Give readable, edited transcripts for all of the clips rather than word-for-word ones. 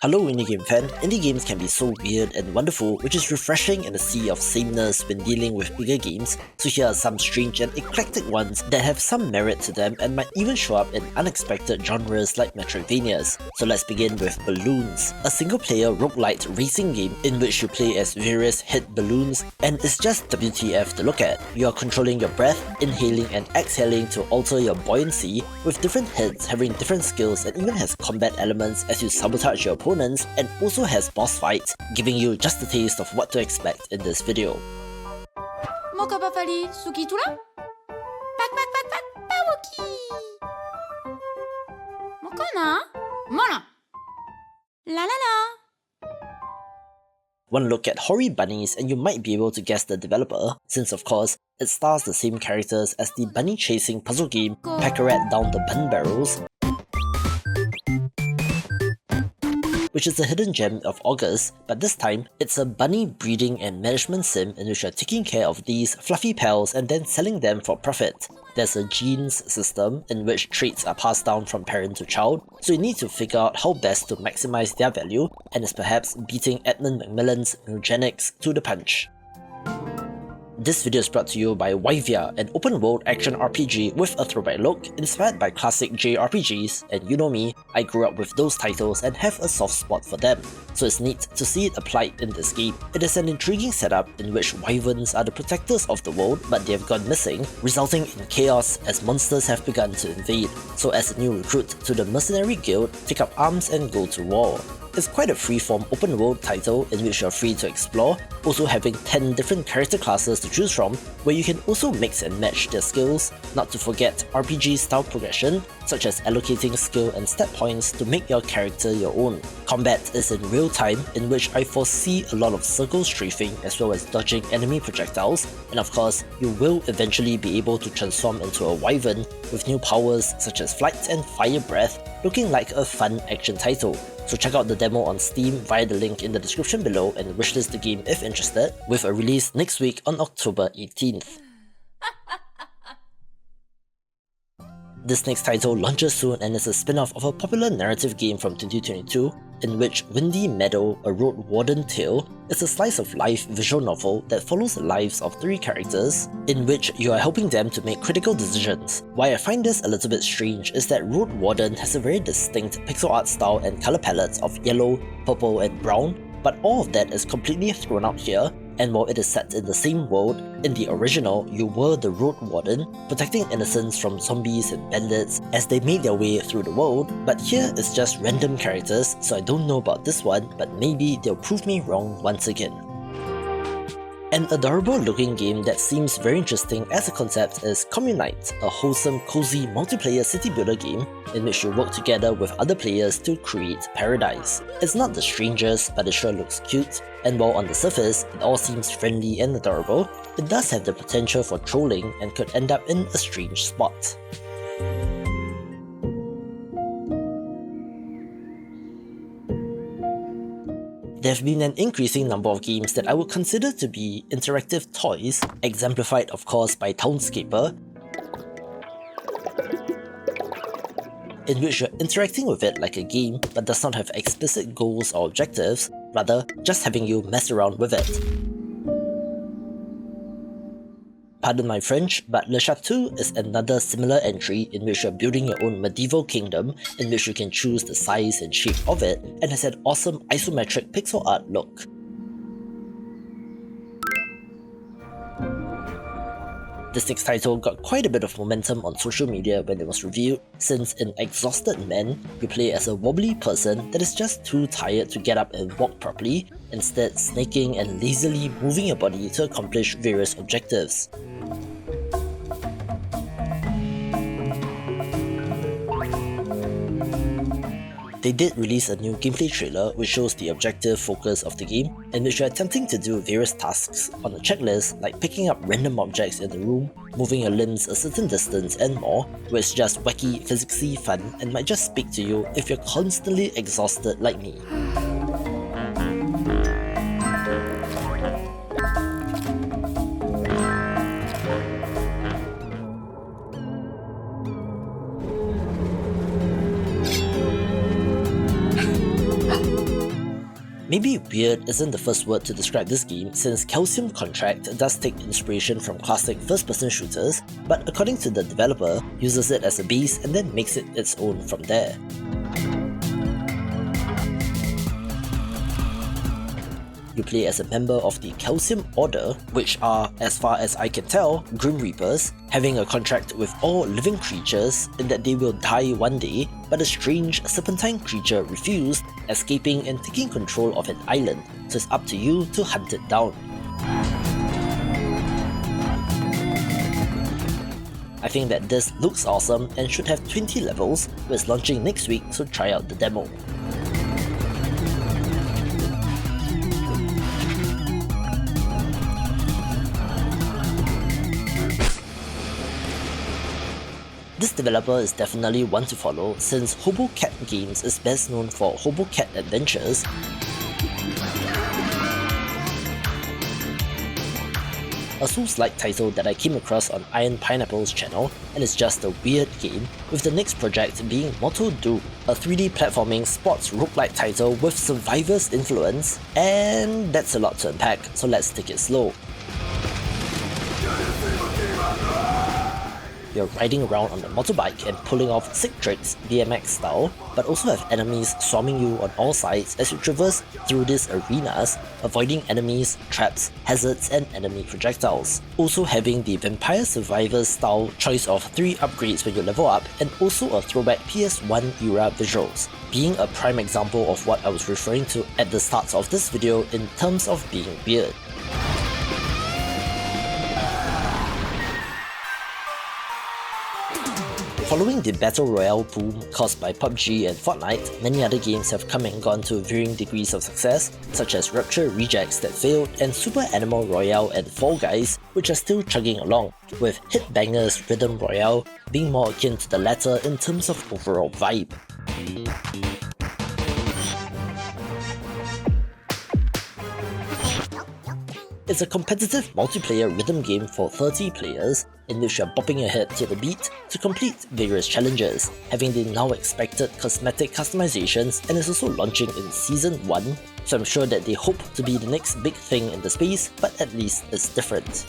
Hello indie game fan, indie games can be so weird and wonderful, which is refreshing in a sea of sameness when dealing with bigger games, so here are some strange and eclectic ones that have some merit to them and might even show up in unexpected genres like Metroidvanias. So let's begin with Balloons, a single-player roguelite racing game in which you play as various hit balloons, and it's just WTF to look at. You are controlling your breath, inhaling and exhaling to alter your buoyancy, with different hits having different skills, and even has combat elements as you sabotage your opponents, and also has boss fights, giving you just a taste of what to expect in this video. Moka Bafali, Suki Tula? Pak, Pawaki! Mokona? Mona! La. One look at Hori Bunnies and you might be able to guess the developer, since of course, it stars the same characters as the bunny chasing puzzle game Pack-a-Rat Down the Bun Barrels, which is a hidden gem of August, but this time, it's a bunny breeding and management sim in which you're taking care of these fluffy pals and then selling them for profit. There's a genes system in which traits are passed down from parent to child, so you need to figure out how best to maximize their value, and it's perhaps beating Edmund Macmillan's Eugenics to the punch. This video is brought to you by Wyvia, an open-world action RPG with a throwback look, inspired by classic JRPGs, and you know me, I grew up with those titles and have a soft spot for them, so it's neat to see it applied in this game. It is an intriguing setup in which wyverns are the protectors of the world, but they have gone missing, resulting in chaos as monsters have begun to invade, so as a new recruit to the mercenary guild, take up arms and go to war. It's quite a free-form open-world title in which you're free to explore, also having 10 different character classes to choose from, where you can also mix and match their skills, not to forget RPG-style progression, such as allocating skill and stat points to make your character your own. Combat is in real time, in which I foresee a lot of circle strafing as well as dodging enemy projectiles, and of course, you will eventually be able to transform into a wyvern with new powers such as flight and fire breath, looking like a fun action title. So check out the demo on Steam via the link in the description below and wishlist the game if interested, with a release next week on October 18th. This next title launches soon and is a spin-off of a popular narrative game from 2022, in which Windy Meadow, a Road Warden Tale, is a slice-of-life visual novel that follows the lives of 3 characters, in which you are helping them to make critical decisions. Why I find this a little bit strange is that Road Warden has a very distinct pixel art style and colour palettes of yellow, purple and brown, but all of that is completely thrown out here, and while it is set in the same world, in the original you were the Road Warden, protecting innocents from zombies and bandits as they made their way through the world, but here it's just random characters, so I don't know about this one, but maybe they'll prove me wrong once again. An adorable looking game that seems very interesting as a concept is Communite, a wholesome, cozy multiplayer city builder game in which you work together with other players to create paradise. It's not the strangest, but it sure looks cute, and while on the surface it all seems friendly and adorable, it does have the potential for trolling and could end up in a strange spot. There have been an increasing number of games that I would consider to be interactive toys, exemplified of course by Townscaper, in which you're interacting with it like a game but does not have explicit goals or objectives, rather just having you mess around with it. Pardon my French, but Le Chateau is another similar entry in which you're building your own medieval kingdom in which you can choose the size and shape of it, and has an awesome isometric pixel art look. This next title got quite a bit of momentum on social media when it was revealed, since in Exhausted Man, you play as a wobbly person that is just too tired to get up and walk properly, instead snaking and lazily moving your body to accomplish various objectives. They did release a new gameplay trailer which shows the objective focus of the game, in which you're attempting to do various tasks on a checklist like picking up random objects in the room, moving your limbs a certain distance and more, where it's just wacky, physicsy fun and might just speak to you if you're constantly exhausted like me. Maybe weird isn't the first word to describe this game, since Calcium Contract does take inspiration from classic first-person shooters, but according to the developer, uses it as a base and then makes it its own from there. You play as a member of the Calcium Order, which are, as far as I can tell, Grim Reapers, having a contract with all living creatures in that they will die one day, but a strange serpentine creature refused, escaping and taking control of an island, so it's up to you to hunt it down. I think that this looks awesome and should have 20 levels, but it's launching next week, so try out the demo. This developer is definitely one to follow, since Hobo Cat Games is best known for Hobo Cat Adventures, a Souls-like title that I came across on Iron Pineapple's channel, and it's just a weird game, with the next project being Mortal Doom, a 3D platforming sports roguelike title with Survivor's influence, and that's a lot to unpack, so let's take it slow. You're riding around on a motorbike and pulling off sick tricks BMX style, but also have enemies swarming you on all sides as you traverse through these arenas, avoiding enemies, traps, hazards and enemy projectiles. Also having the Vampire Survivors style choice of 3 upgrades when you level up, and also a throwback PS1 era visuals, being a prime example of what I was referring to at the start of this video in terms of being weird. Following the Battle Royale boom caused by PUBG and Fortnite, many other games have come and gone to varying degrees of success, such as Rapture Rejects that failed, and Super Animal Royale and Fall Guys, which are still chugging along, with hit bangers Rhythm Royale being more akin to the latter in terms of overall vibe. It's a competitive multiplayer rhythm game for 30 players, in which you're bopping your head to the beat to complete various challenges, having the now expected cosmetic customizations, and is also launching in Season 1, so I'm sure that they hope to be the next big thing in the space, but at least it's different.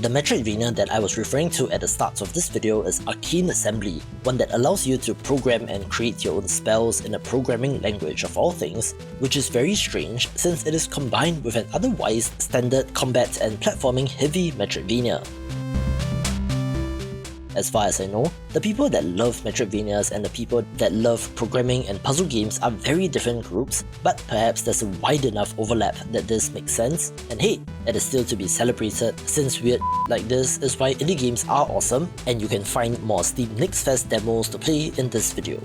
The Metroidvania that I was referring to at the start of this video is Arcane Assembly, one that allows you to program and create your own spells in a programming language of all things, which is very strange since it is combined with an otherwise standard combat and platforming heavy Metroidvania. As far as I know, the people that love Metroidvanias and the people that love programming and puzzle games are very different groups, but perhaps there's a wide enough overlap that this makes sense, and hey, it is still to be celebrated, since weird like this is why indie games are awesome, and you can find more Steam Next Fest demos to play in this video.